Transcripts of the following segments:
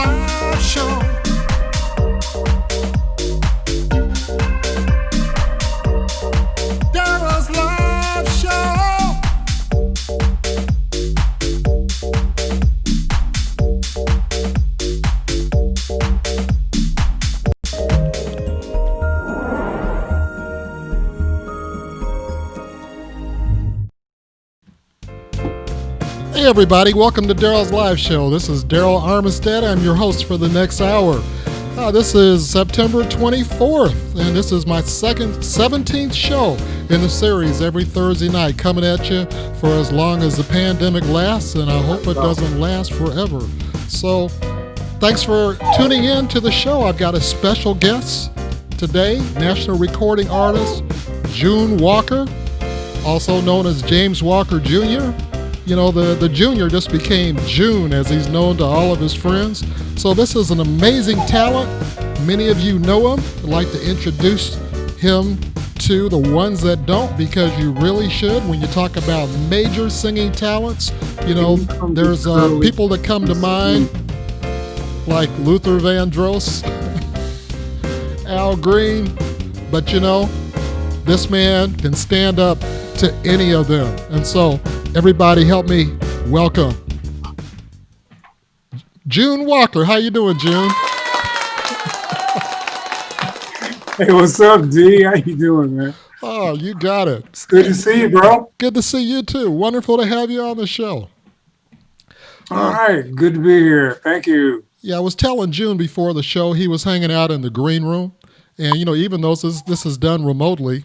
Live Show. Darryl's Live Show. Hey everybody, welcome to Darryl's Live Show. This is Darryl Armistead. I'm your host for the next hour. This is September 24th, and this is my 17th show in the series every Thursday night, coming at you for as long as the pandemic lasts, and I hope it doesn't last forever. So, thanks for tuning in to the show. I've got a special guest today, national recording artist June Walker, also known as James Walker Jr. You know, the junior just became June, as he's known to all of his friends. So this is an amazing talent. Many of you know him. I'd like to introduce him to the ones that don't, because you really should. When you talk about major singing talents, you know, there's people that come to mind, like Luther Vandross, Al Green. But you know, this man can stand up to any of them. And so, everybody help me welcome June Walker. How you doing, June? Hey, what's up, D? How you doing, man? Oh, you got it. It's good to see you, bro. Good to see you too. Wonderful to have you on the show. All right, good to be here. Thank you. Yeah, I was telling June before the show, he was hanging out in the green room. And, you know, even though this is done remotely,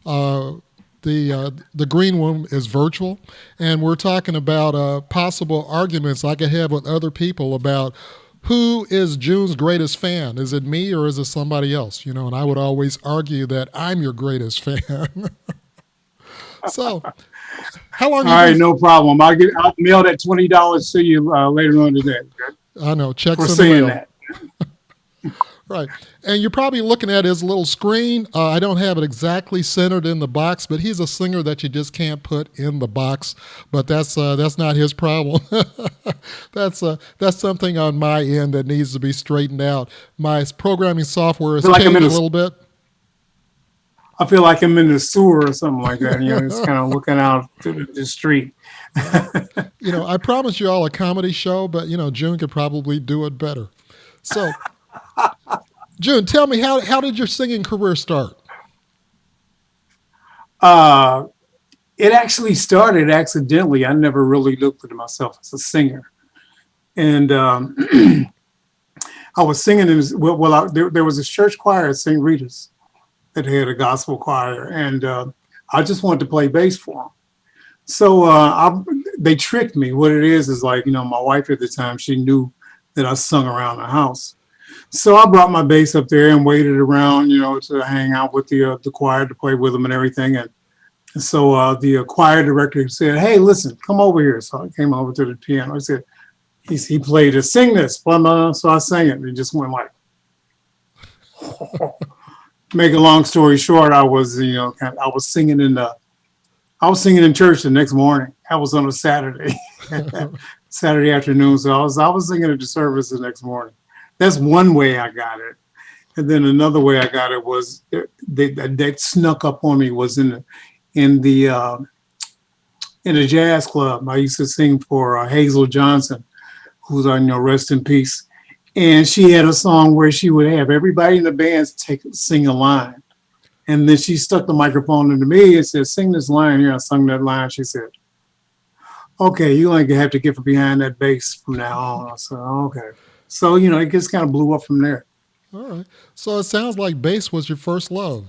the green room is virtual, and we're talking about possible arguments I could have with other people about who is June's greatest fan. Is it me or is it somebody else? You know, and I would always argue that I'm your greatest fan. So, how long? All right, no problem. I'll mail that $20 to you later on today. Okay? I know, checks for in saying the mail. that. Right. And you're probably looking at his little screen. I don't have it exactly centered in the box, but he's a singer that you just can't put in the box. But that's not his problem. That's something on my end that needs to be straightened out. My programming software has changed a little bit. I feel like I'm in the sewer or something like that. You know, just kind of looking out to the street. You know, I promised you all a comedy show, but, you know, June could probably do it better. So, June, tell me, how did your singing career start? It actually started accidentally. I never really looked at myself as a singer. And I was singing in this, there was a church choir at St. Rita's that had a gospel choir, and I just wanted to play bass for them. So they tricked me. What it is like, you know, my wife at the time, she knew that I sung around the house. So I brought my bass up there and waited around, you know, to hang out with the choir, to play with them and everything. And so the choir director said, "Hey, listen, come over here." So I came over to the piano. He played a "Sing This," blah, blah. So I sang it, and it just went like. Make a long story short, I was singing in church the next morning. I was on a Saturday, Saturday afternoon. So I was singing at the service the next morning. That's one way I got it. And then another way I got it was that snuck up on me was in the jazz club. I used to sing for Hazel Johnson, who's rest in peace. And she had a song where she would have everybody in the band sing a line. And then she stuck the microphone into me and said, "Sing this line here." I sung that line. She said, "Okay, you only have to get from behind that bass from now on." I said, "Okay." So, you know, it just kind of blew up from there. All right. So it sounds like bass was your first love.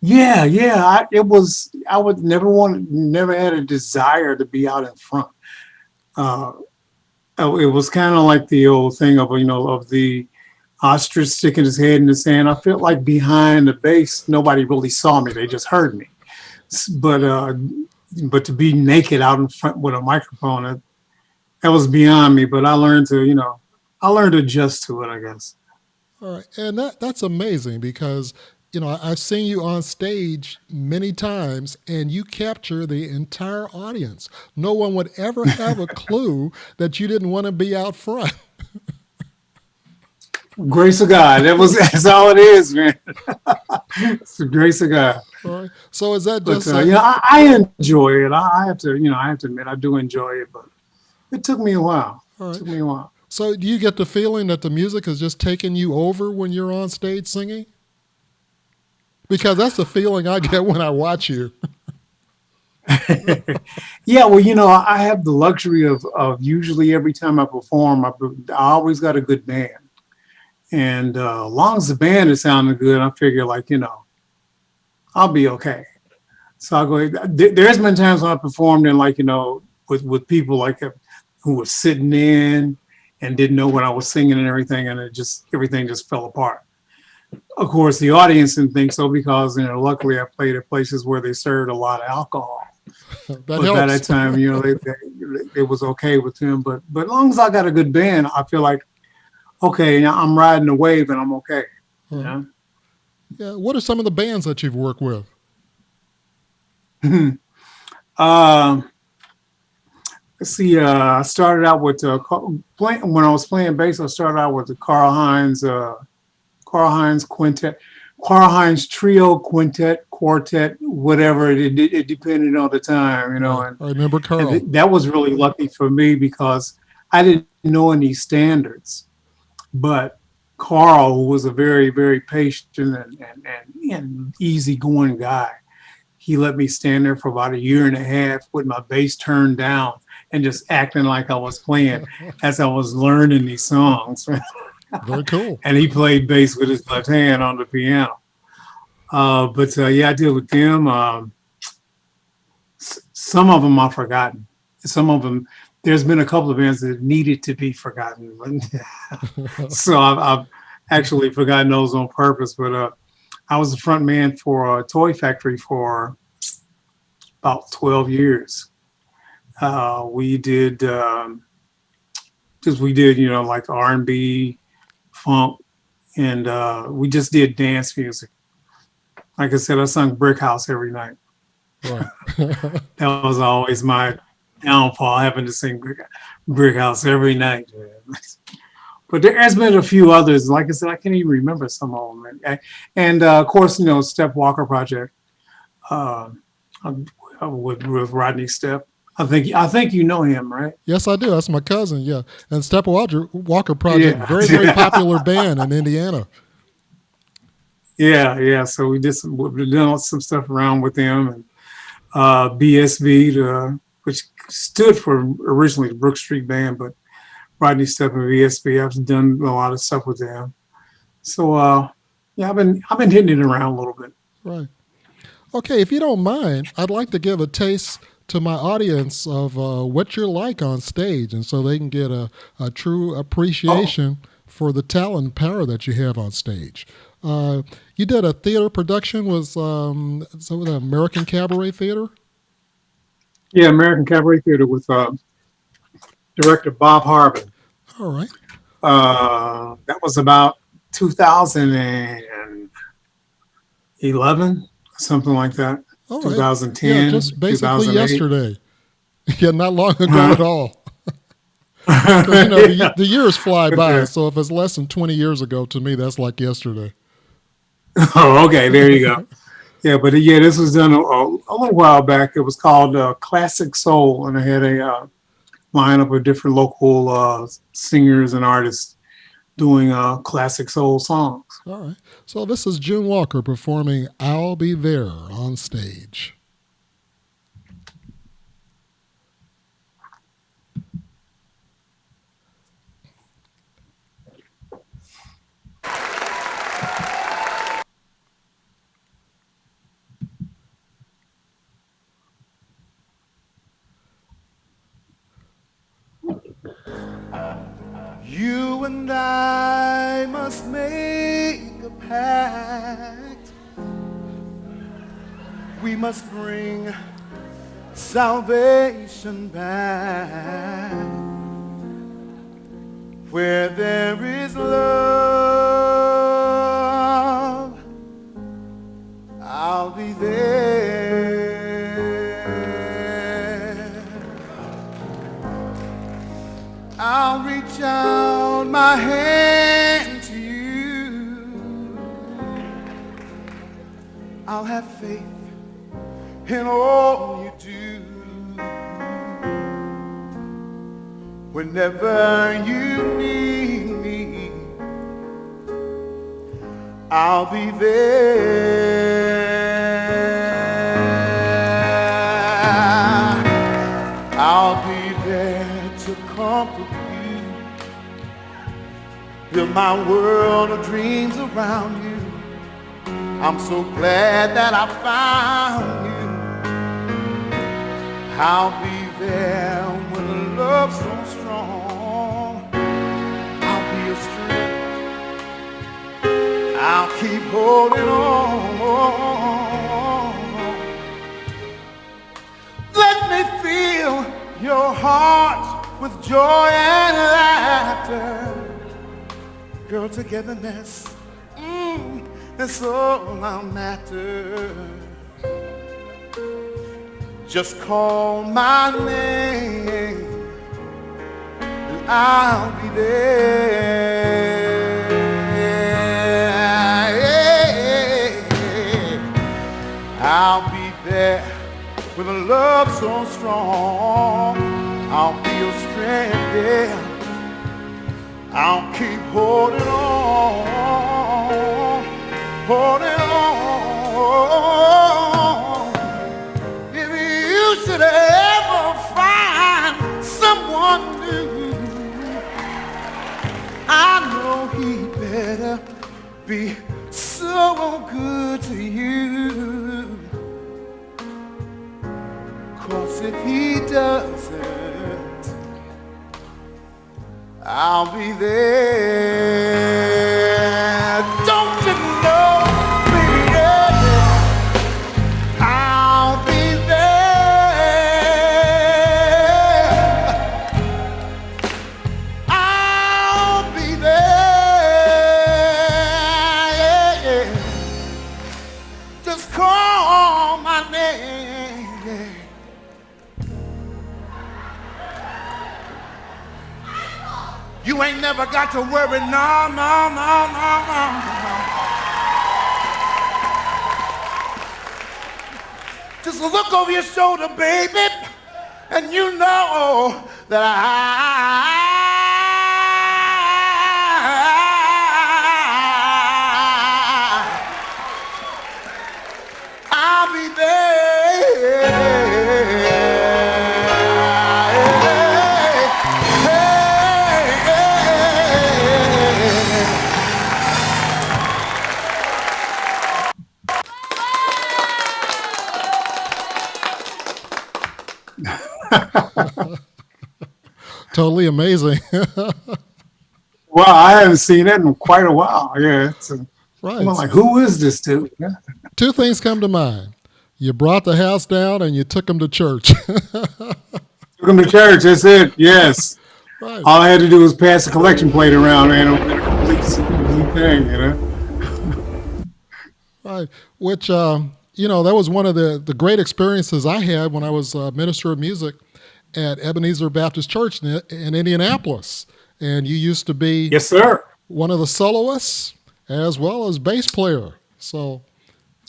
Yeah. I would never had a desire to be out in front. It was kind of like the old thing of the ostrich sticking his head in the sand. I felt like behind the bass, nobody really saw me. They just heard me. But to be naked out in front with a microphone, that was beyond me. But I learned to adjust to it, I guess. All right. And that's amazing, because I've seen you on stage many times and you capture the entire audience. No one would ever have a clue that you didn't want to be out front. Grace of God. That's all it is, man. It's the grace of God. All right. So is that But just I enjoy it. I have to, I have to admit, I do enjoy it. But it took me a while. all It right? took me a while. So do you get the feeling that the music is just taking you over when you're on stage singing? Because that's the feeling I get when I watch you. Yeah, well, I have the luxury of usually every time I perform, I always got a good band. And as long as the band is sounding good, I figure like, I'll be okay. So I'll go. There's been times when I performed in like, with people like who were sitting in and didn't know what I was singing and everything, and everything just fell apart. Of course, the audience didn't think so because, luckily I played at places where they served a lot of alcohol. That But by that helps. time, it was okay with them. But as long as I got a good band, I feel like, okay, now I'm riding the wave and I'm okay. Uh, Yeah. yeah. What are some of the bands that you've worked with? Um, let's see. I started out with when I was playing bass. I started out with the Carl Hines quintet, Carl Hines trio, quintet, quartet, whatever. It depended on the time, Right. I remember and Carl. that was really lucky for me because I didn't know any standards. But Carl, who was a very, very patient and easygoing guy, he let me stand there for about a year and a half with my bass turned down and just acting like I was playing as I was learning these songs. Very cool. And he played bass with his left hand on the piano. But yeah, I did with them. Some of them I've forgotten. Some of them, there's been a couple of bands that needed to be forgotten. So I've actually forgotten those on purpose. But I was the front man for a toy factory for about 12 years. We did like R&B, funk, and we just did dance music. Like I said, I sung Brick House every night. Right. That was always my downfall, having to sing Brick House every night. But there has been a few others. Like I said, I can't even remember some of them. And of course, Step Walker Project uh, with Rodney Step. I think you know him, right? Yes, I do. That's my cousin. Yeah. And Step Walker Project, Yeah. very, very popular band in Indiana. Yeah. So we've done some stuff around with them, and BSB, which stood for originally the Brook Street Band, but Rodney Step and VSB, I've done a lot of stuff with them. So yeah, I've been hitting it around a little bit. Right. Okay, if you don't mind, I'd like to give a taste to my audience of what you're like on stage, and so they can get a true appreciation for the talent and power that you have on stage. You did a theater production with some of the American Cabaret Theater? Yeah, American Cabaret Theater with director Bob Harbin. All right. That was about 2011, something like that. All right. 2010, Yeah, just basically 2008. yesterday. Yeah, not long ago Huh? at all. 'Cause, the years fly by, so if it's less than 20 years ago, to me, that's like yesterday. Oh, okay, there you go. Yeah, but yeah, this was done a little while back. It was called Classic Soul, and I had a lineup of different local singers and artists doing classic soul songs. All right. So this is June Walker performing I'll Be There on stage. You and I must make a pact. We must bring salvation back. Where there is love, reach out my hand to you. I'll have faith in all you do. Whenever you need me, I'll be there. I'll be there to comfort you. Build my world of dreams around you. I'm so glad that I found you. I'll be there when love's so strong. I'll be your strength. I'll keep holding on. Let me feel your heart with joy and laughter. Girl, togetherness, that's all I'm after. Just call my name and I'll be there. I'll be there with a love so strong. I'll be your strength, yeah. I'll keep holding on, holding on. If you should ever find someone new, I know he better be so good to you. 'Cause if he doesn't, I'll be there. Don't you know, baby, I'll be there. I'll be there. Just call my name. You ain't never got to worry, no, no, no, no, no, no. Just look over your shoulder, baby, and you know that I'll be there. Totally amazing. Well, I haven't seen it in quite a while. Yeah, Right. I'm like, who is this dude? Yeah. Two things come to mind. You brought the house down and you took them to church. Took him to church. That's it. Yes. Right. All I had to do was pass the collection plate around, man. It was a complete thing, you know. Right. Which, that was one of the great experiences I had when I was minister of music at Ebenezer Baptist Church in Indianapolis. And you used to be Yes, sir. one of the soloists as well as bass player. So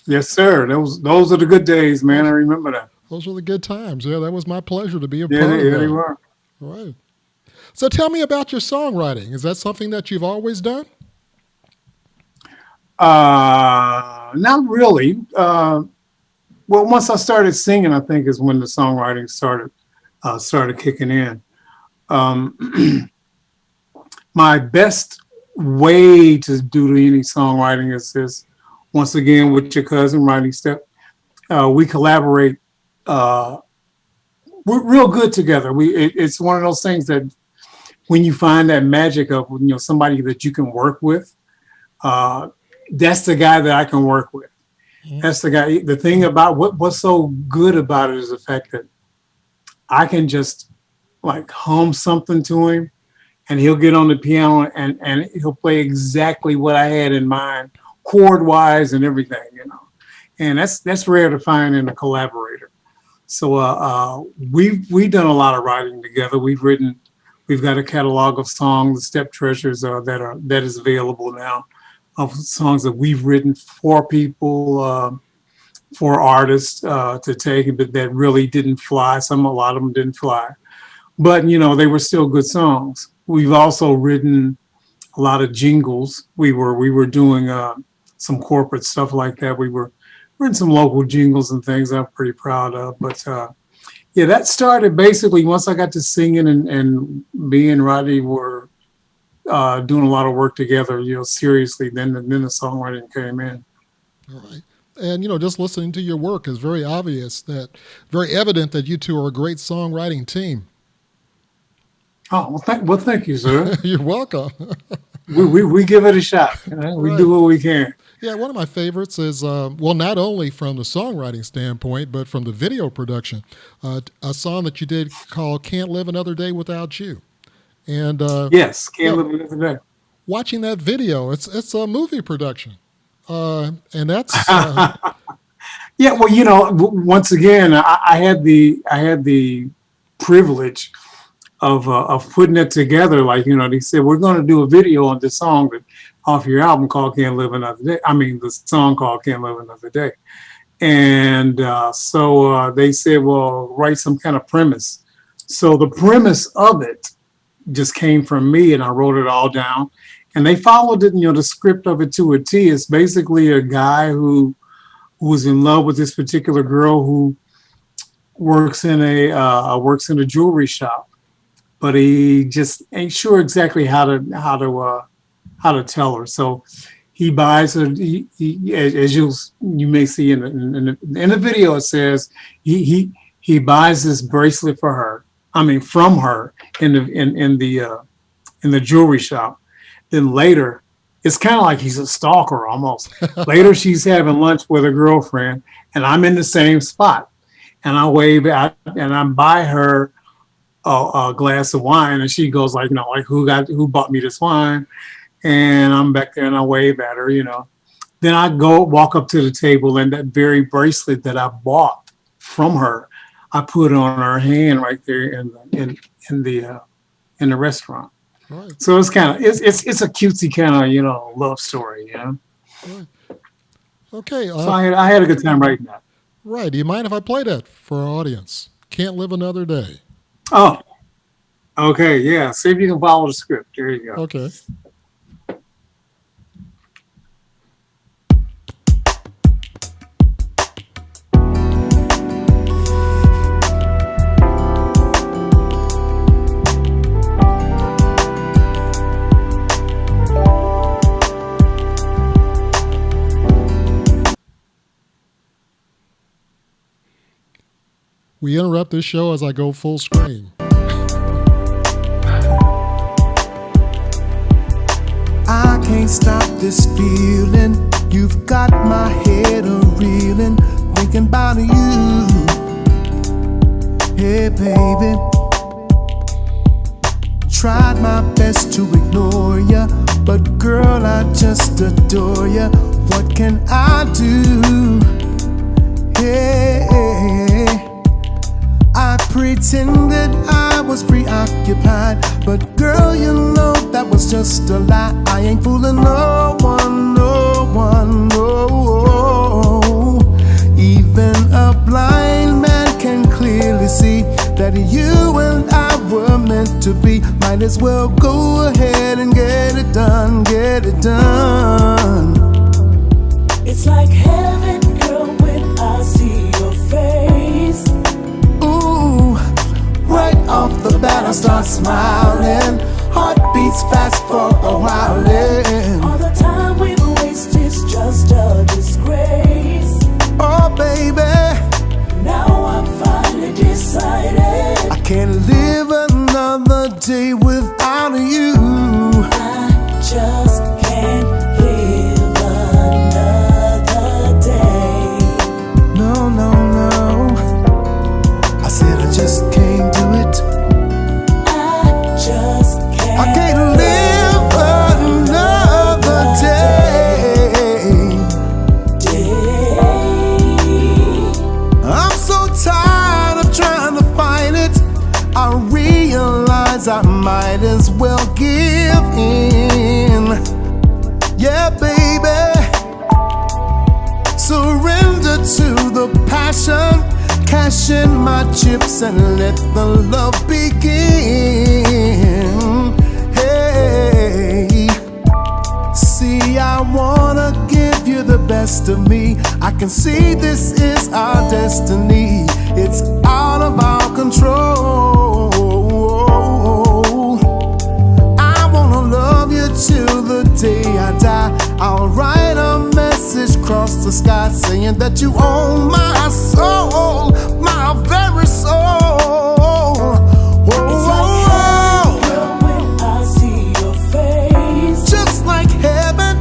Yes, sir. Those are the good days, man. I remember that. those were the good times. Yeah, that was my pleasure to be a Yeah, part of they that. were. Right. So tell me about your songwriting. Is that something that you've always done? Not really. Well, once I started singing, I think is when the songwriting started kicking in. My best way to do any songwriting is once again with your cousin Riley Step. We collaborate. We're real good together. It's one of those things that when you find that magic of somebody that you can work with, that's the guy that I can work with. That's the guy. The thing about what's so good about it is the fact that I can just like hum something to him and he'll get on the piano and he'll play exactly what I had in mind, chord wise and everything, and that's rare to find in a collaborator. So we've done a lot of writing together. We've written We've got a catalog of songs, Step Treasures, that is available now, of songs that we've written for people, for artists to take, but that really didn't fly. A lot of them didn't fly, but they were still good songs. We've also written a lot of jingles. We were doing some corporate stuff like that. We were in some local jingles and things I'm pretty proud of. But yeah, that started basically once I got to singing, and me and Rodney were doing a lot of work together, seriously. Then the songwriting came in. All right. And, just listening to your work is very evident that you two are a great songwriting team. Oh, well, thank you, sir. You're welcome. we give it a shot. We Right. do what we can. Yeah, one of my favorites is, not only from the songwriting standpoint, but from the video production, a song that you did called Can't Live Another Day Without You. And Yes, Can't Live Another Day. watching that video, it's a movie production. And that's, Yeah, well, once again, I had the privilege of putting it together. Like, they said, we're going to do a video on this song off your album called Can't Live Another Day. I mean, the song called Can't Live Another Day. And so they said, well, write some kind of premise. So the premise of it just came from me, and I wrote it all down. And they followed it, the script of it to a T. It's basically a guy who was in love with this particular girl who works in a jewelry shop, but he just ain't sure exactly how to tell her. So he buys her. He as you may see in the video, it says he buys this bracelet for her. I mean, from her in the jewelry shop. Then later, it's kind of like he's a stalker almost. Later, she's having lunch with a girlfriend, and I'm in the same spot. And I wave out, and I buy her a glass of wine, and she goes like, "No, like who bought me this wine?" And I'm back there, and I wave at her, Then I walk up to the table, and that very bracelet that I bought from her, I put on her hand right there in the restaurant. right, So it's it's a cutesy kind of love story, right. Okay, So I had a good time writing that. right. Do you mind if I play that for our audience? Can't Live Another Day. Oh, okay, yeah. See if you can follow the script. There you go. Okay. We interrupt this show as I go full screen. I can't stop this feeling. You've got my head a-reeling, thinking about you. Hey, baby. Tried my best to ignore ya, but girl, I just adore ya. What can I do? Hey, I pretended I was preoccupied, but girl, you know that was just a lie. I ain't fooling no one, no one, no. Even a blind man can clearly see that you and I were meant to be. Might as well go ahead and get it done, get it done. It's like heaven, girl, when I see your face. Ooh, right off the bat I start smiling. Heart beats fast for a while. All the time we waste is just a disgrace. Oh, baby, Now I'm finally decided I can't live another day without you. I just can't live another day. No, no, no, I said I just can't do it. I just can't. I can't live another day. I'm so tired of trying to fight it. I realize I might chips and let the love begin. Hey, see, I wanna give you the best of me. I can see this is our destiny. It's out of our control. I wanna love you till the day I die. I'll write a message across the sky saying that you own my soul, my very soul. It's like heaven, girl, when I see your face. Just like heaven.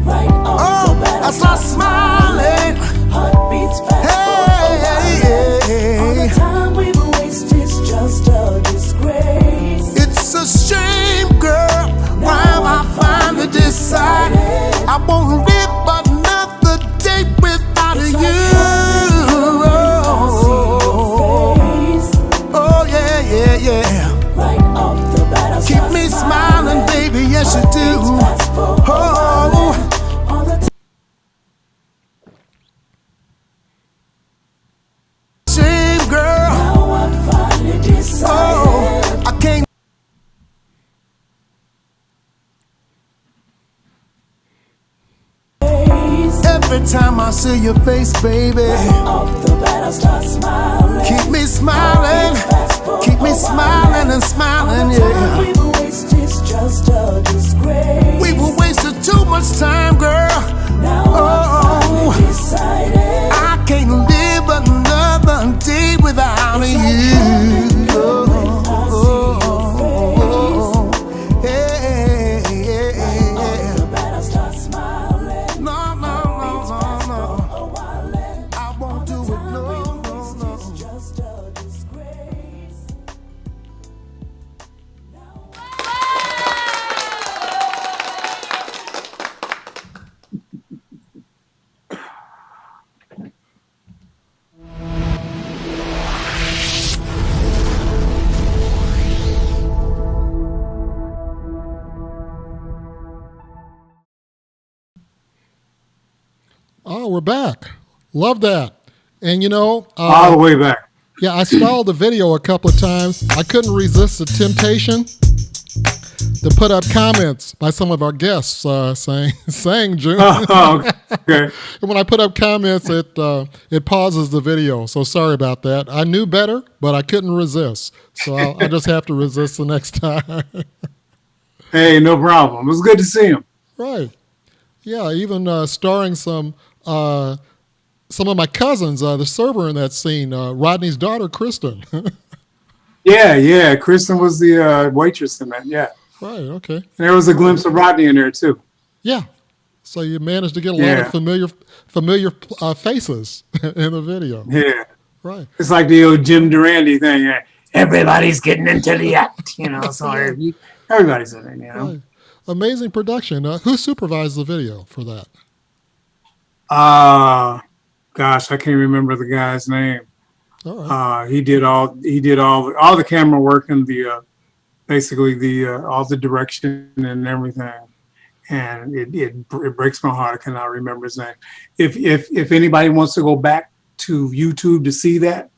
Right off the bat, I start smiling. Heart beats fast for a while. All the time we've wasted is just a disgrace. It's a shame, girl. Why am I finally decided I won't live another day without It's you? like heaven, girl, when I see your face. Oh yeah, yeah, yeah. Right off the bat, I Keep start me smiling, baby. Yes, you Heart do. beats fast for a Oh, while. All the shame, girl. now I finally decided. Oh, I can't. Every time I see your face, baby, Off the bat, I start smiling. keep me smiling, keep me smiling and smiling, yeah. We've wasted is just a disgrace. We were wasting too much time, girl. Now I finally decided. I can't live another day without It's you. like heaven, girl, when I see your face. Hey, yeah, Off yeah. the bat, I start smiling. No, no, no, no, no. A while and I won't do it, no, no, no. it's just a disgrace. Oh, we're back. Love that. And you know, All the way back. yeah, I stalled the video a couple of times. I couldn't resist the temptation to put up comments by some of our guests saying June. Oh, okay. And when I put up comments, it pauses the video. So sorry about that. I knew better, but I couldn't resist. So I just have to resist the next time. Hey, no problem. It was good to see him. Right. Yeah, even starring some of my cousins, the server in that scene, Rodney's daughter, Kristen. Yeah. Kristen was the waitress in that. Yeah. Right, okay. And there was a glimpse of Rodney in there too. Yeah. So you managed to get a lot of familiar faces in the video. Yeah. Right. It's like the old Jim Durante thing. Everybody's getting into the act, So everybody's in it, Right. Amazing production. Who supervised the video for that? Gosh, I can't remember the guy's name. All right. He did all the camera work and basically all the direction and everything. And it breaks my heart. I cannot remember his name. If anybody wants to go back to YouTube to see that,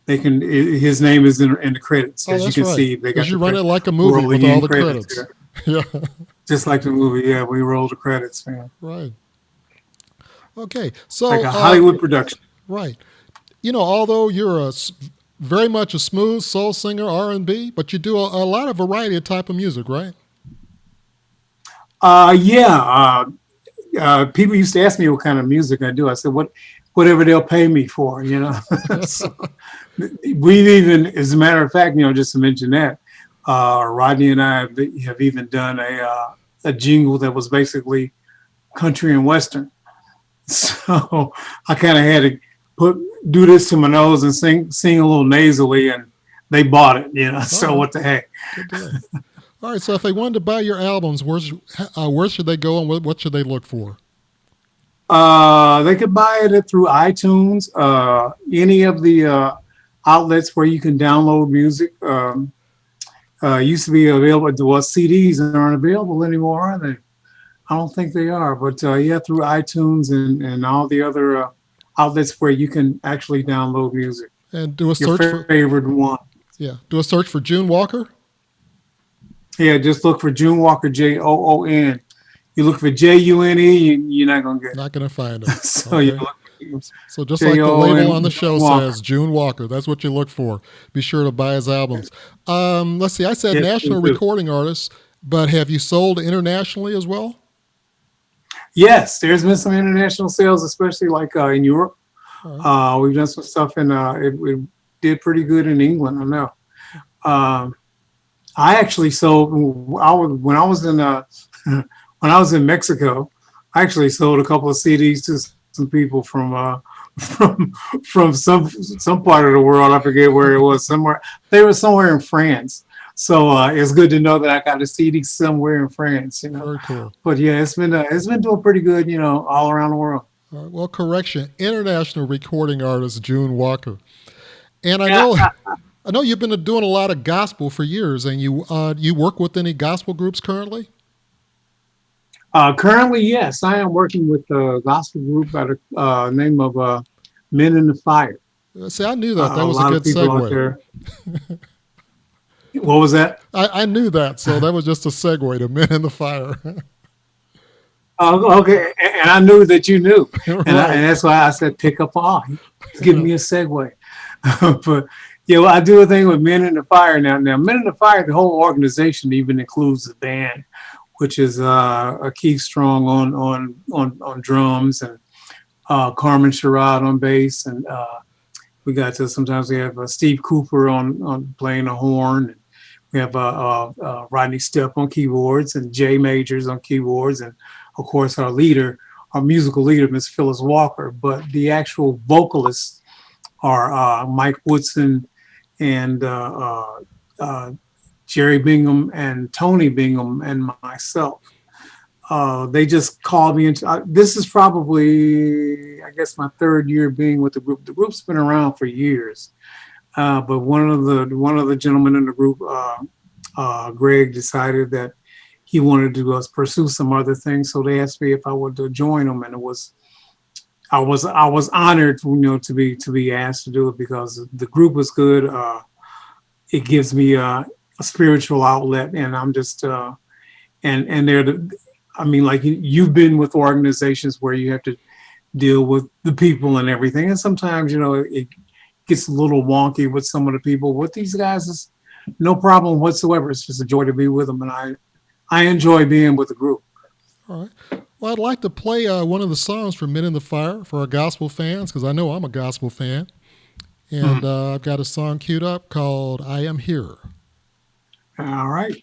they can. His name is in the credits. Oh, As you that's can right. see, they got You the run it like a movie with rolling all in the credits. Yeah. Yeah. Just like the movie. Yeah, we roll the credits, man. Right. Okay. So Like a Hollywood production. Right. Although you're very much a smooth soul singer, R&B, but you do a lot of variety of type of music, right? Yeah. People used to ask me what kind of music I do. I said, whatever they'll pay me for, So, we've even, as a matter of fact, just to mention that, Rodney and I have even done a jingle that was basically country and western. So I kind of had to do this to my nose and sing a little nasally, and they bought it, So right. what the heck? Good deal. All right. So if they wanted to buy your albums, where should they go and what should they look for? They could buy it through iTunes, any of the outlets where you can download music. Used to be available. CDs aren't available anymore, are they? I don't think they are. But yeah, through iTunes and all the other outlets where you can actually download music. And do a your search for favorite one. do a search for June Walker. Yeah, just look for June Walker, Joon. You look for June, you're not gonna get it. Not going to find him. So you Okay. look So just like the label on the show Walker. says, June Walker. That's what you look for. Be sure to buy his albums. Let's see. I said Yes, national we do. recording artists, but have you sold internationally as well? Yes, there's been some international sales, especially like in Europe. We've done some stuff in it did pretty good in England. I know. I actually sold. When I was in when I was in Mexico. I actually sold a couple of CDs to some people from some part of the world. I forget where it was. Somewhere they were somewhere in France. So it's good to know that I got a CD somewhere in France. You know. Very cool. But yeah, it's been doing pretty good. You know, all around the world. All right, well, correction. International recording artist June Walker. And I know you've been doing a lot of gospel for years, and you work with any gospel groups currently? Currently, yes, I am working with a gospel group by the name of Men in the Fire. See, I knew that. That was a lot good of people out segue. there. What was that? I knew that, so that was just a segue to Men in the Fire. Okay, and I knew that you knew, Right. and that's why I said pick up on. Give me a segue. But yeah, well, I do a thing with Men in the Fire now. Now, Men in the Fire, the whole organization even includes the band, which is Keith Strong on drums and Carmen Sherrod on bass, and we got to sometimes we have Steve Cooper on playing the horn. We have Rodney Stepp on keyboards and Jay Majors on keyboards, and of course our musical leader, Miss Phyllis Walker. But the actual vocalists are Mike Woodson and Jerry Bingham and Tony Bingham and myself. They just called me into. This is probably, I guess, my third year being with the group. The group's been around for years. But one of the gentlemen in the group, Greg, decided that he wanted to pursue some other things. So they asked me if I would join them, and I was honored, to be asked to do it because the group was good. It gives me a spiritual outlet, and I'm just and they're like you've been with organizations where you have to deal with the people and everything, and sometimes it gets a little wonky with some of the people. With these guys, it's no problem whatsoever. It's just a joy to be with them, and I enjoy being with the group. All right. Well, I'd like to play one of the songs from Men in the Fire for our gospel fans, because I know I'm a gospel fan. And I've got a song queued up called I Am Here. All right.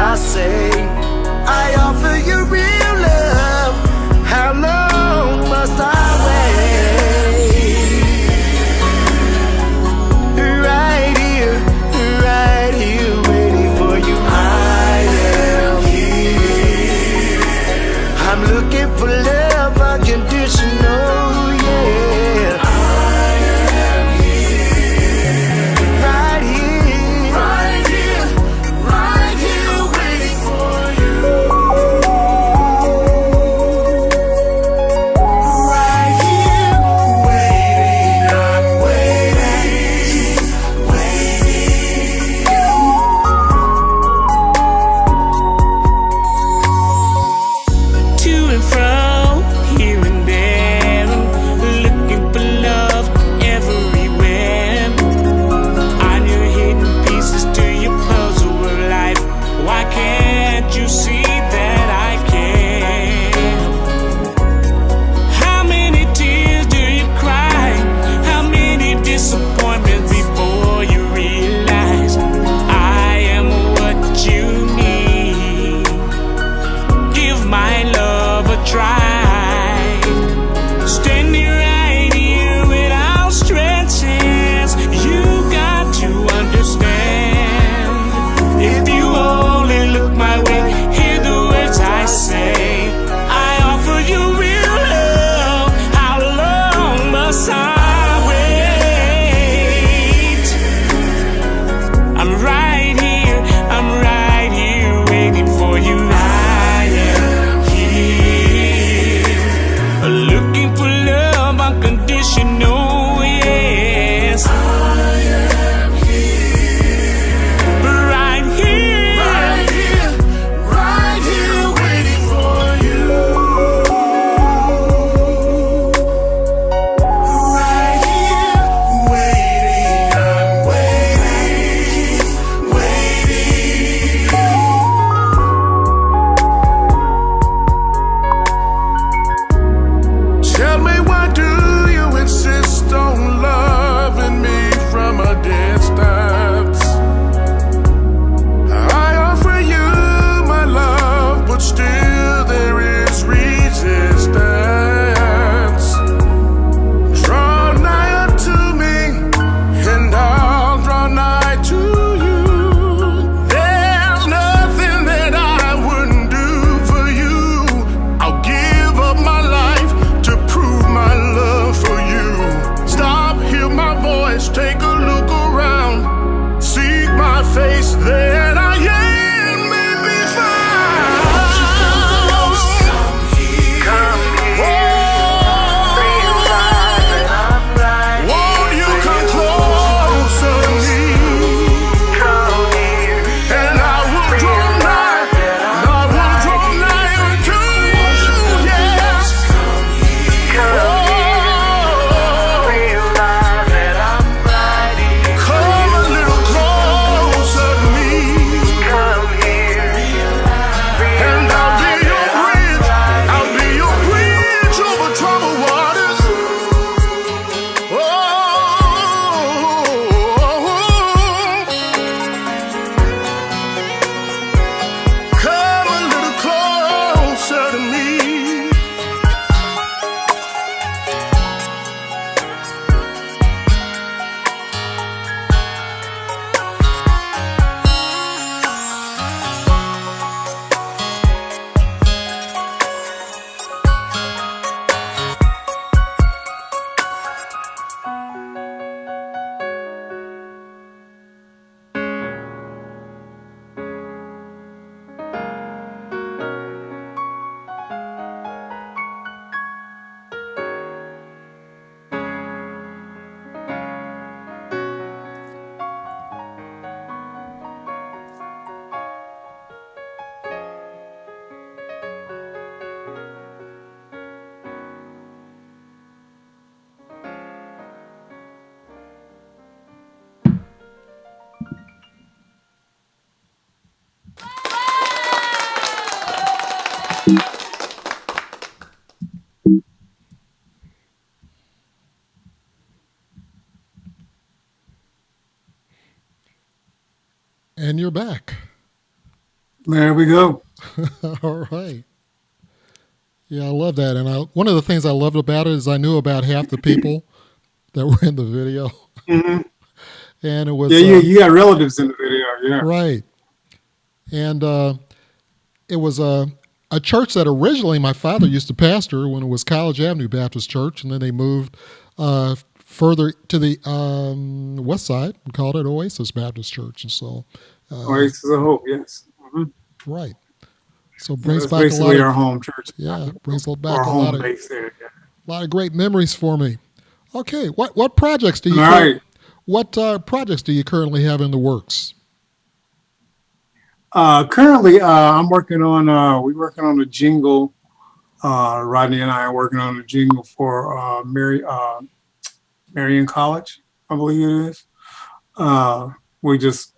I say unconditional, yeah. I am here, right here, right here, right here, waiting for you. Right here, waiting, I'm waiting, waiting. To and fro, here and there, I'm looking for love everywhere. On your hidden pieces to your puzzle of life. Why can't you see that I care? How many tears do you cry? How many disappointments before you realize I am what you need? Give my love a try. Standing right here with outstretched hands. You got to understand. If you only look my way, hear the words I say. I offer you real love. How long must I wait? I'm right here waiting for you. I am here, looking for love unconditional, yes. I am here, right here, right here, right here, waiting for you. Right here, waiting, I'm waiting, waiting. Tell me, why do you insist on loving me from a distance? I offer you my love, but still there is resistance. Draw nigh to me, and I'll draw nigh to you. There's nothing that I wouldn't do for you. I'll give up my life to prove my love for you. Stop, hear my voice, take a look around. Seek my face, then I am may be found. Come here, won't you come closer to me? And I will draw nigh, and I will draw nigh to you, yes. Come a little closer to me, and I'll be your bridge. I'll be your bridge over troubled waters. Come a little closer to me. And you're back. There we go. All right. Yeah, I love that. And one of the things I loved about it is I knew about half the people that were in the video. Mm-hmm. And it was Yeah, you got relatives in the video. Yeah. right. And it was a church that originally my father used to pastor when it was College Avenue Baptist Church, and then they moved further to the west side and called it Oasis Baptist Church. And so, Oasis of Hope, yes. right. So Yeah, brings that's back a lot basically of our home church. brings back Our a home base there. Yeah. lot of great memories for me. Okay, what projects do you All right. what projects do you currently have in the works? Currently, I'm working on. We're working on a jingle. Rodney and I are working on a jingle for Marion College, I believe it is. We just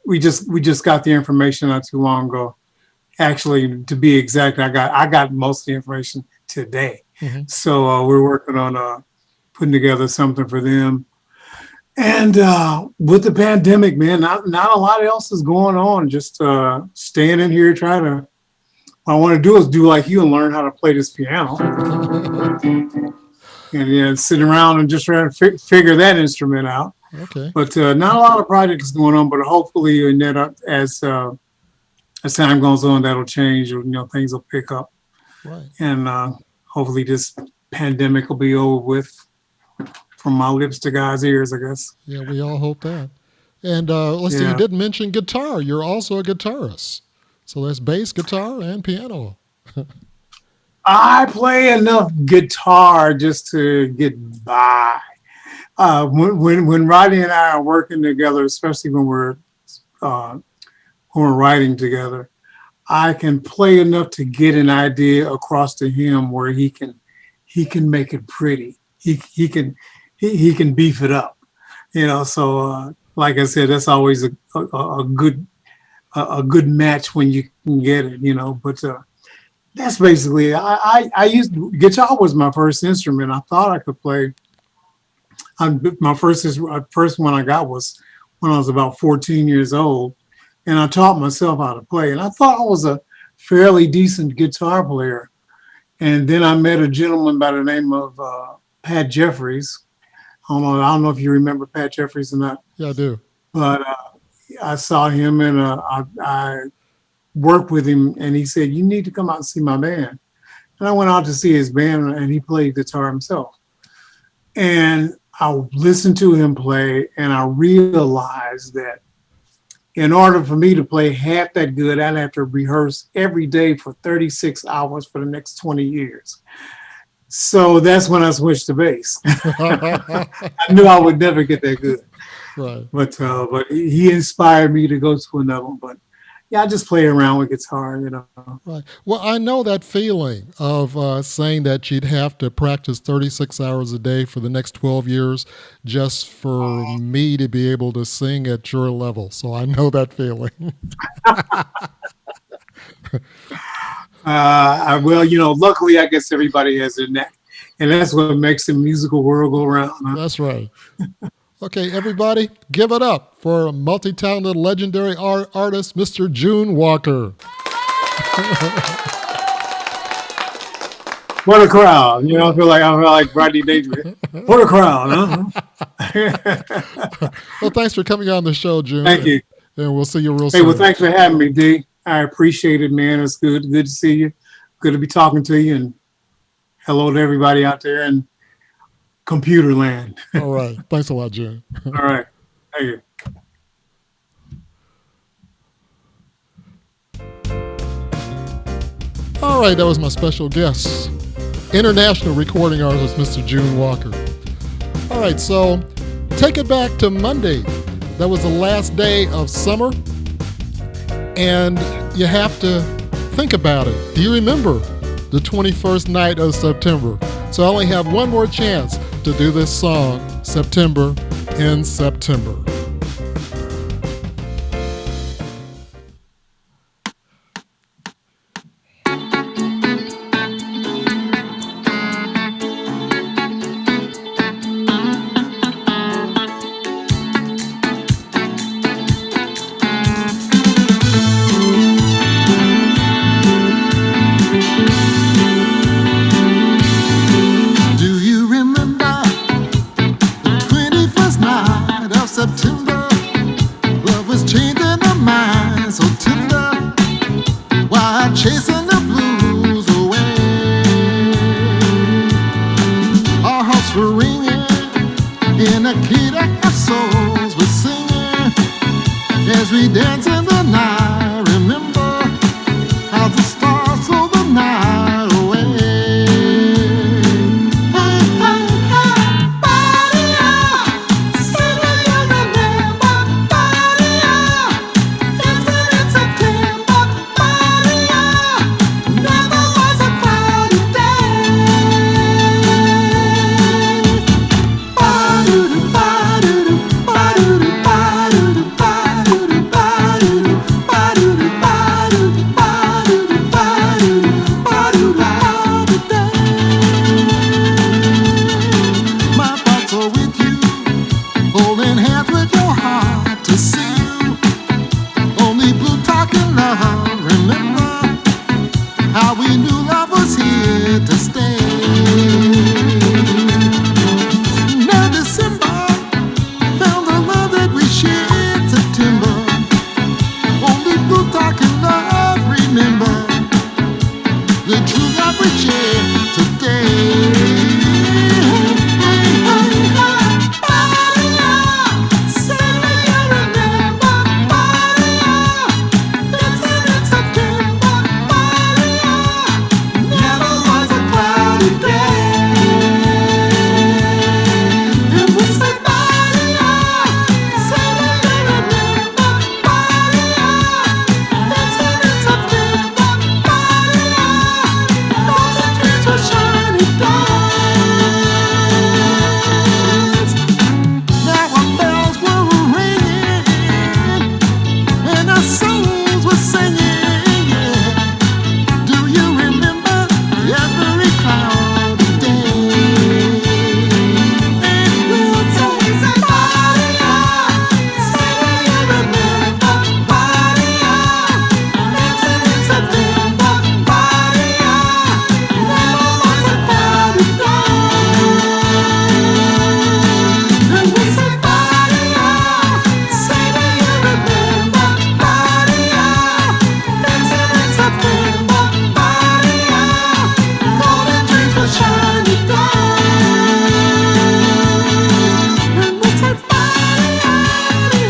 got the information not too long ago. Actually, to be exact, I got most of the information today. Mm-hmm. So we're working on putting together something for them. And with the pandemic, man, not a lot else is going on. Just staying in here, trying to. What I want to do is do like you and learn how to play this piano, and sitting around and just trying to figure that instrument out. Okay. But not a lot of projects going on. But hopefully, as time goes on, that'll change. Things will pick up, Right. and hopefully, this pandemic will be over with. From my lips to God's ears, I guess. Yeah, we all hope that. And let's see, you didn't mention guitar. You're also a guitarist. So that's bass, guitar, and piano. I play enough guitar just to get by. When Rodney and I are working together, especially when we're writing together, I can play enough to get an idea across to him where he can make it pretty. He can beef it up, So like I said, that's always a good match when you can get it, But that's basically I used guitar was my first instrument. I thought I could play. My first one I got was when I was about 14 years old, and I taught myself how to play. And I thought I was a fairly decent guitar player. And then I met a gentleman by the name of Pat Jeffries. I don't know if you remember Pat Jeffries or not. Yeah, I do. But I saw him and I worked with him, and he said, "You need to come out and see my band." And I went out to see his band, and he played guitar himself. And I listened to him play, and I realized that in order for me to play half that good, I'd have to rehearse every day for 36 hours for the next 20 years. So that's when I switched to bass. I knew I would never get that good. Right. But he inspired me to go to another one. But yeah, I just play around with guitar, Right. Well, I know that feeling of saying that you'd have to practice 36 hours a day for the next 12 years just for me to be able to sing at your level. So I know that feeling. Luckily, I guess everybody has their neck, and that's what makes the musical world go around. Huh? That's right. Okay, everybody, give it up for a multi-talented, legendary artist, Mr. June Walker. What a crowd! I feel like Rodney Dangerous. What a crowd, huh? Well, thanks for coming on the show, June. Thank you. And we'll see you real soon. Hey, well, thanks for having me, D. I appreciate it, man. It's good to see you. Good to be talking to you, and hello to everybody out there in computer land. All right. Thanks a lot, June. All right. Thank you. All right, that was my special guest, international recording artist, Mr. June Walker. All right, so take it back to Monday. That was the last day of summer, and you have to think about it. Do you remember the 21st night of September? So I only have one more chance to do this song, September in September. September, love was changing our minds so tender, while chasing the blues in a key that our souls were singing as we dance in the night. Remember how the stars stole the night away. Hey, hey, hey, body up, say that you remember, body up, dancing in September, body up, never was a cloudy day. Ba-do-do, ba-do-do, ba-do-do, ba-do-do, ba-do-do, ba-do-do, ba-do-do, ba-do-do, ba-do-do, ba-do-do, ba-do-do, my thoughts are with you, holding hands with your heart to see you. Only blue talking love. Remember how we knew love was here to stay. Now December found the love that we shared September. Only blue talking love. Remember the true love we shared today. Hey, hey, hey, body up, say that you remember, body up, dancing in September, body up, never was a cloudy day. And we say body up, say that you remember, body up, dancing in September, body up, all the dreams were shining diamonds. Now our bells were ringing and our souls were singing. Yeah. Do you remember every cloudy day? And we'll say, body up, say that you remember, body up, dancing in September, body up, never was a cloudy day. And we say, body up, say that you remember, body up, dancing in September, body up, golden dreams were shining diamonds. And we say, body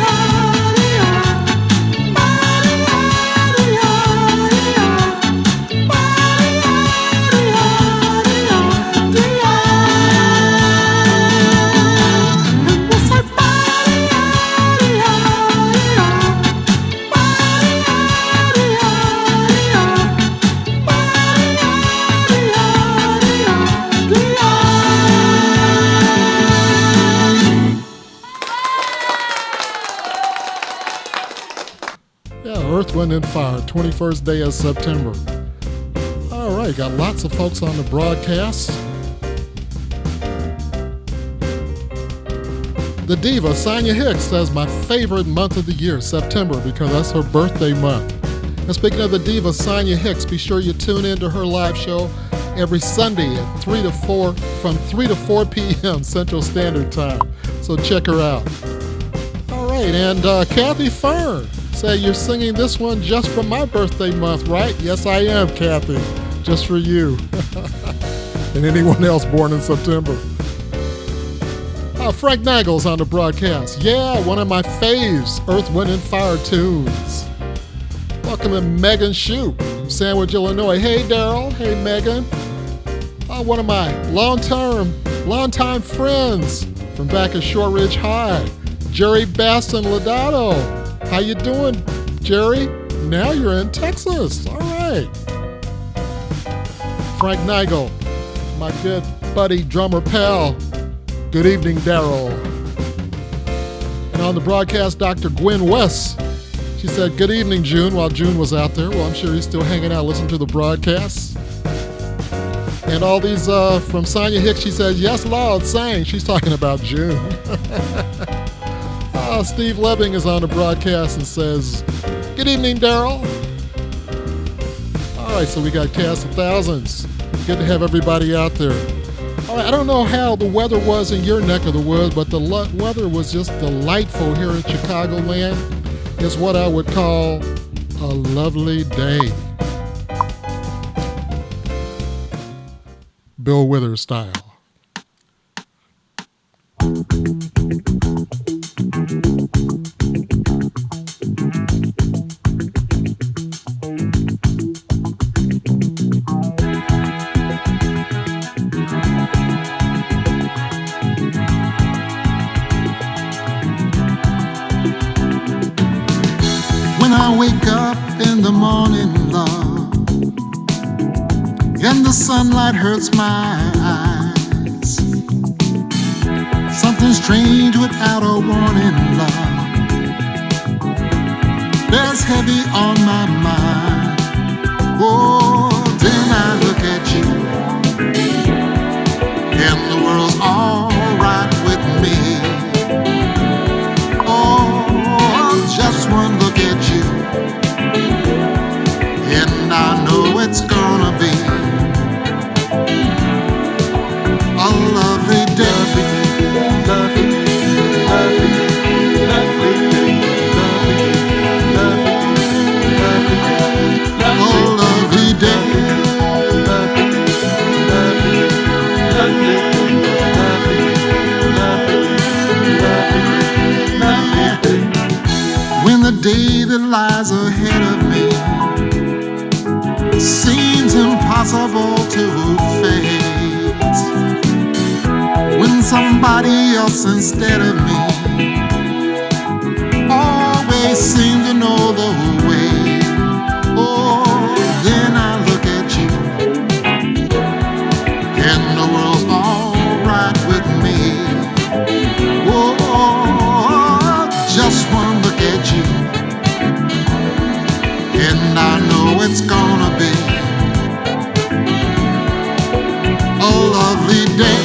up, body up, body Yeah, Earth, Wind, and Fire, 21st day of September. All right, got lots of folks on the broadcast. The diva, Sonia Hicks, says my favorite month of the year, September, because that's her birthday month. And speaking of the diva, Sonia Hicks, be sure you tune in to her live show every Sunday at 3 to 4, from 3 to 4 p.m. Central Standard Time. So check her out. All right, and Kathy Fern, say you're singing this one just for my birthday month, right? Yes, I am, Kathy, just for you. And anyone else born in September. Frank Nagel's on the broadcast. Yeah, one of my faves, Earth, Wind, and Fire tunes. Welcome to Megan Shoup from Sandwich, Illinois. Hey, Darryl. Hey, Megan. One of my long-time friends from back at Short Ridge High, Jerry Baston Lodato. How you doing, Jerry? Now you're in Texas. All right. Frank Nigel, my good buddy, drummer pal. Good evening, Darryl. And on the broadcast, Dr. Gwen West. She said, good evening, June, while June was out there. Well, I'm sure he's still hanging out, listening to the broadcast. And all these from Sonia Hicks, she says, yes, Lord, sang. She's talking about June. Steve Lebbing is on the broadcast and says, good evening, Darryl. All right, so we got cast of thousands. Good to have everybody out there. All right, I don't know how the weather was in your neck of the woods, but the weather was just delightful here in Chicagoland. It's what I would call a lovely day. Bill Withers style. When I wake up in the morning, love, and the sunlight hurts my eyes, something strange without a warning, love, bears heavy on my mind. Oh, then I look at you, and the world's all right with me. Oh, just one look at you, and I know it's gonna be a lovely day. Lovely, lovely, lovely day. Lovely, lovely, lovely, a lovely day. Lovely, lovely, lovely, lovely, lovely day. When the day that lies ahead of me seems impossible to face, when somebody else instead of me always seems to know the way, oh, then I look at you, and the world's all right with me. Oh, just one look at you, and I know it's gonna be a lovely day.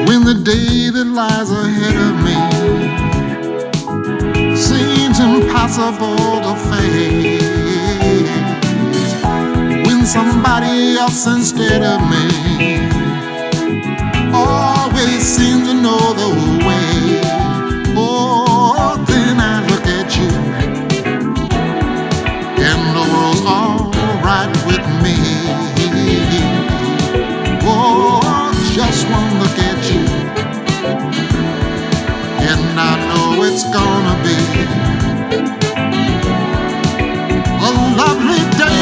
When the day that lies ahead of me seems impossible to face, when somebody else instead of me always seems to know the way, oh, then I look at you, and the world's all right with me. Oh, just one look at you, and I know it's gonna be a lovely day.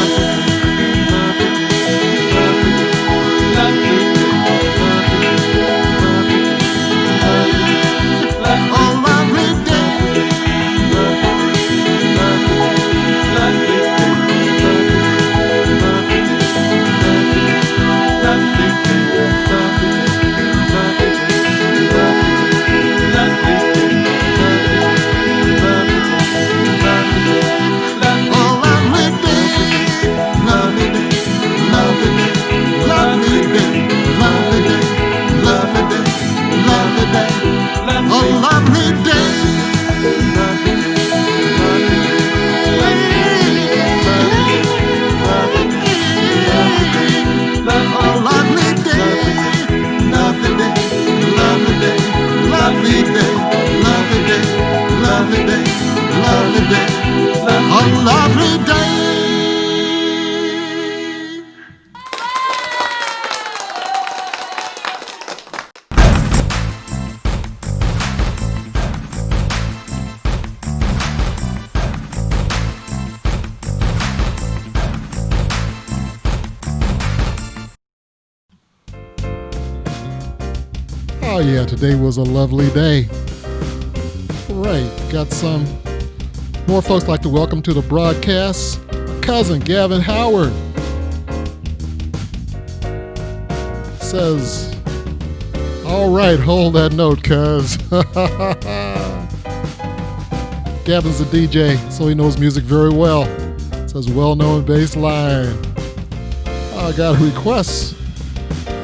Oh yeah, today was a lovely day. Right, got some more folks like to welcome to the broadcast. My cousin Gavin Howard says, all right, hold that note, cuz. Gavin's a DJ, so he knows music very well. Says well-known bass line. I got a request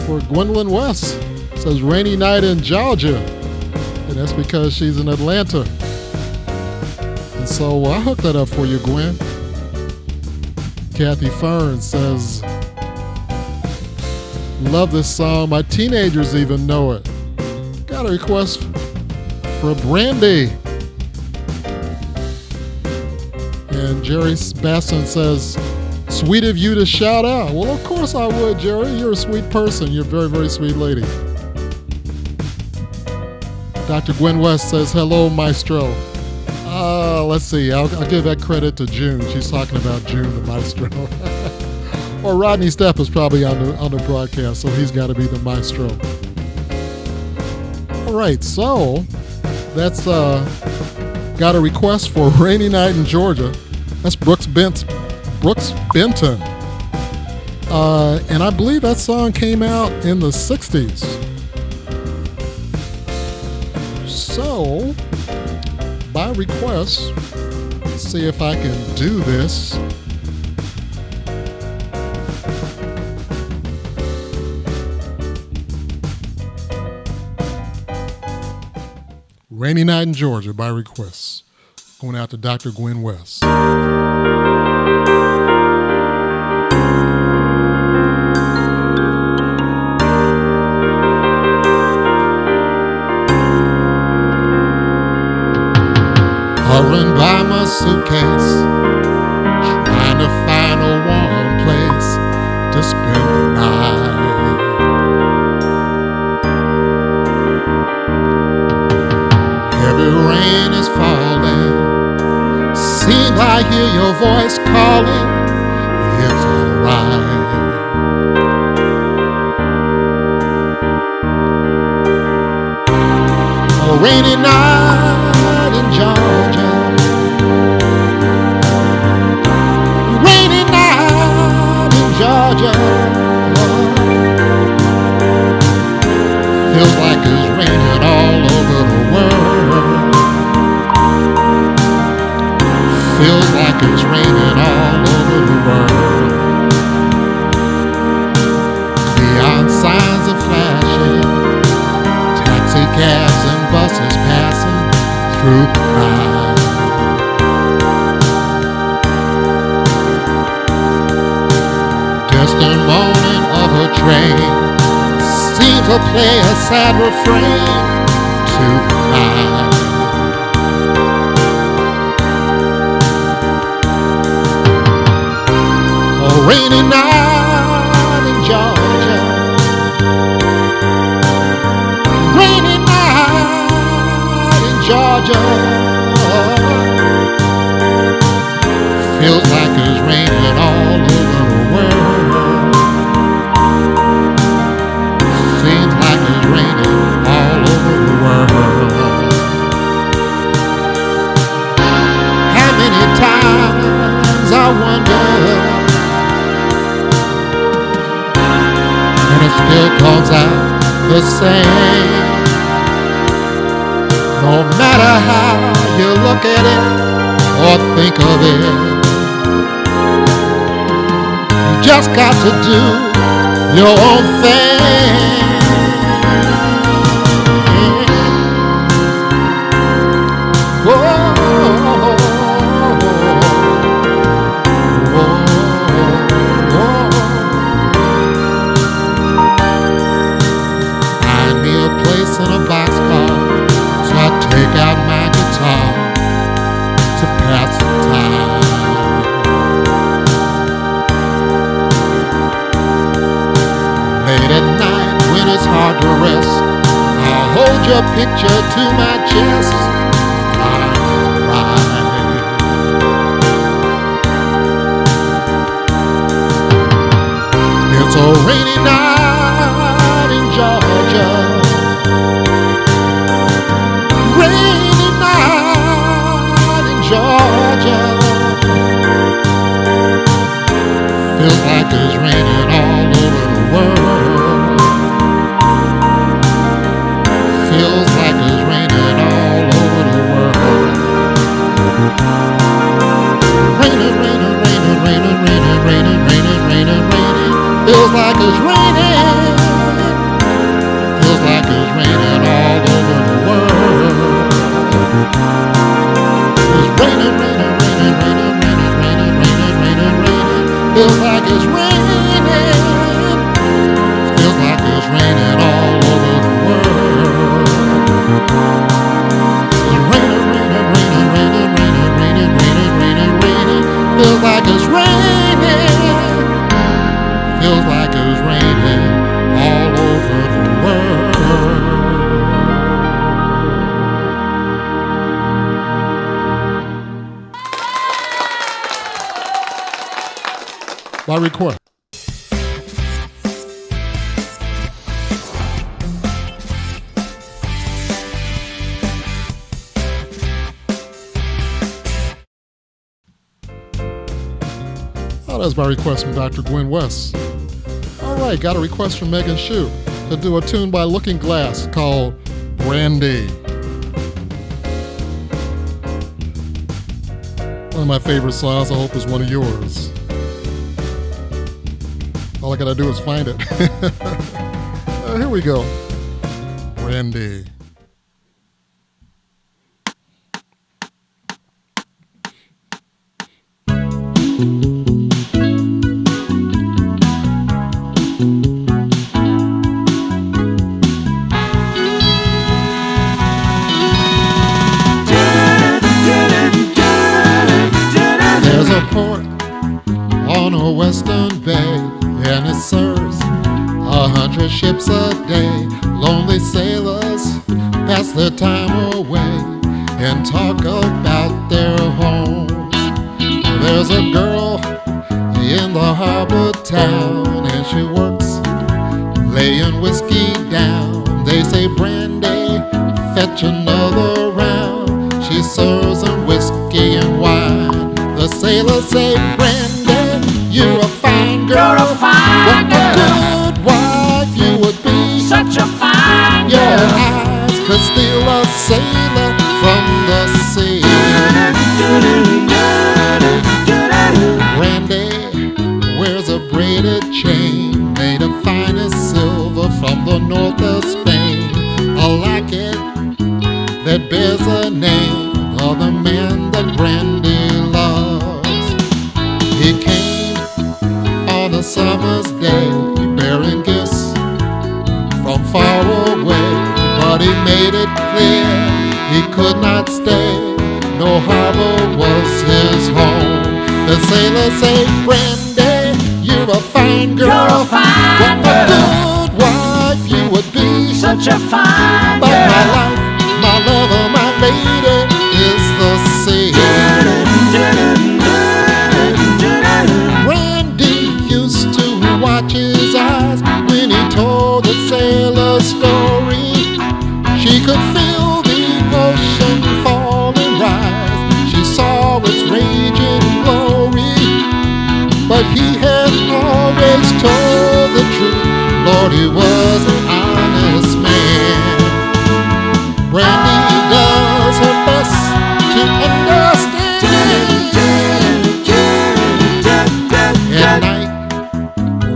for Gwendolyn West. Says rainy night in Georgia, and that's because she's in Atlanta. And so I hooked that up for you, Gwen. Kathy Fern says Love this song. My teenagers even know it. Got a request for Brandy. And Jerry Basson says, sweet of you to shout out. Well, of course I would, Jerry. You're a sweet person. You're a very, very sweet lady. Dr. Gwen West says, hello, Maestro. Let's see. I'll give that credit to June. She's talking about June, the Maestro. Or Rodney Stepp is probably on the broadcast, so he's got to be the Maestro. All right, so that's got a request for Rainy Night in Georgia. That's Brooks Benton. And I believe that song came out in the 60s. So, by request, let's see if I can do this. Rainy Night in Georgia by request. Going out to Dr. Gwen West. Hovering by my suitcase, trying to find a warm place to spend the night. Heavy rain is falling, seems I hear your voice calling, it's alright. A rainy night in Georgia, rainy night in Georgia, feels like it's raining all over the world, feels like it's raining all over the world. Neon signs are flashing, taxi cabs and buses passing through the night. Distant moaning of a train seems to play a sad refrain to the night. A rainy night in Georgia, rainy night in Georgia, feels like it's raining all over the world, seems like it's raining all over the world. How many times I wonder, and it still comes out the same. No matter how you look at it or think of it, you just got to do your own thing. Whoa. Find me a place in a boxcar, so I take out my guitar to pass the time. Late at night when it's hard to rest, I'll hold your picture to my chest. I'm alright. It's a rainy night in Georgia, rainy night in Georgia, feels like it's raining all over the world, feels like it's raining all over the world. Raining, raining, raining, raining, raining, raining, raining, raining, raining, feels like it's raining, feels like it's raining all over the world. It's raining, raining, raining, raining, raining, raining, raining, raining, raining, feels like it's raining, feels it was raining all over the world. By request. Oh, that's by request from Dr. Gwen West. All right, got a request from Megan Shue to do a tune by Looking Glass called Brandy. One of my favorite songs, I hope is one of yours. All I gotta do is find it. Here we go. Brandy. There's a port on a western bay, and it serves 100 ships a day. Lonely sailors pass their time away and talk about their homes. There's a girl in the harbor town, and she works laying whiskey down. They say, Brandy, fetch another round. She serves them whiskey and wine. The sailors say, Brandy, you're a fine girl. You're a fine What girl. a good wife you would be. Such a fine Your girl. eyes could steal a sailor from the sea. Brandy wears a braided chain made of finest silver from the north of Spain. A locket that bears the name of the man that Brandy loves. He came on a summer's day, bearing gifts from far away, but he made it clear he could not stay. No harbor was his home. The sailors say, Brandy, you're a fine girl. You're a fine What a good wife you would be. Such a fine But my girl. life, my lover, my lady is the sea. Brandy used to watch his eyes when he told the sailor story. She could feel the ocean fall and rise. She saw its raging glory. But he had always told the truth. Lord, he was an honest man. Brandy does her best to understand. At night,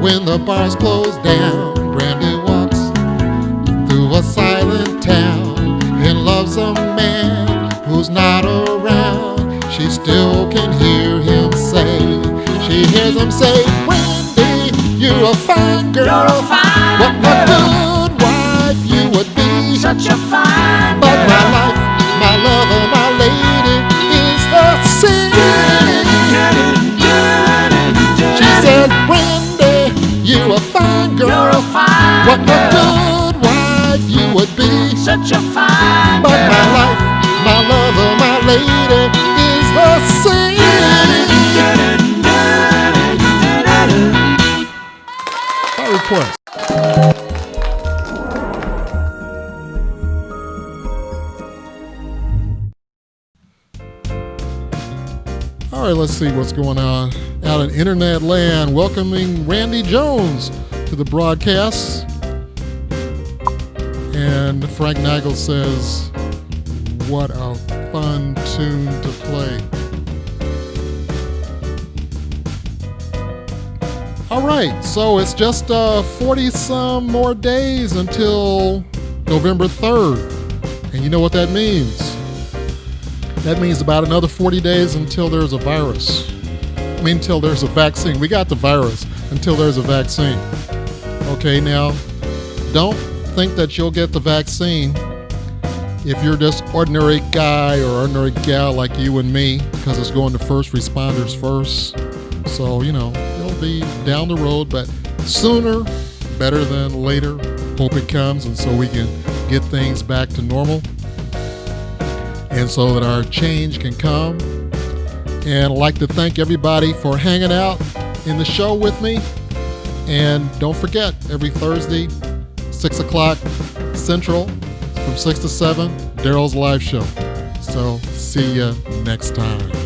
when the bars close down, Brandy walks through a silent town and loves a man who's not around. She still can hear him say, she hears him say, Brandy, you're a fine girl. You're a fine What a good wife you would be. Such a fine But my girl. life, my lover, my lady is the sea. She said, Brandy, you're a fine girl. You're a fine What a girl. good wife you would be. Such a fine But girl. my life, my lover, my lady is the sea. By request. All right, let's see what's going on out in internet land. Welcoming Randy Jones to the broadcast. And Frank Nagel says, what a fun tune to play. All right, so it's just 40-some more days until November 3rd. And you know what that means? That means about another 40 days until there's a virus. I mean, until there's a vaccine. We got the virus until there's a vaccine. Okay, now, don't think that you'll get the vaccine if you're just ordinary guy or ordinary gal like you and me, because it's going to first responders first. So, you know, it'll be down the road, but Sooner, better than later. Hope it comes, and so we can get things back to normal, and so that our change can come. And I'd like to thank everybody for hanging out in the show with me. And don't forget, every Thursday, 6 o'clock Central, from 6 to 7, Darryl's Live Show. So see you next time.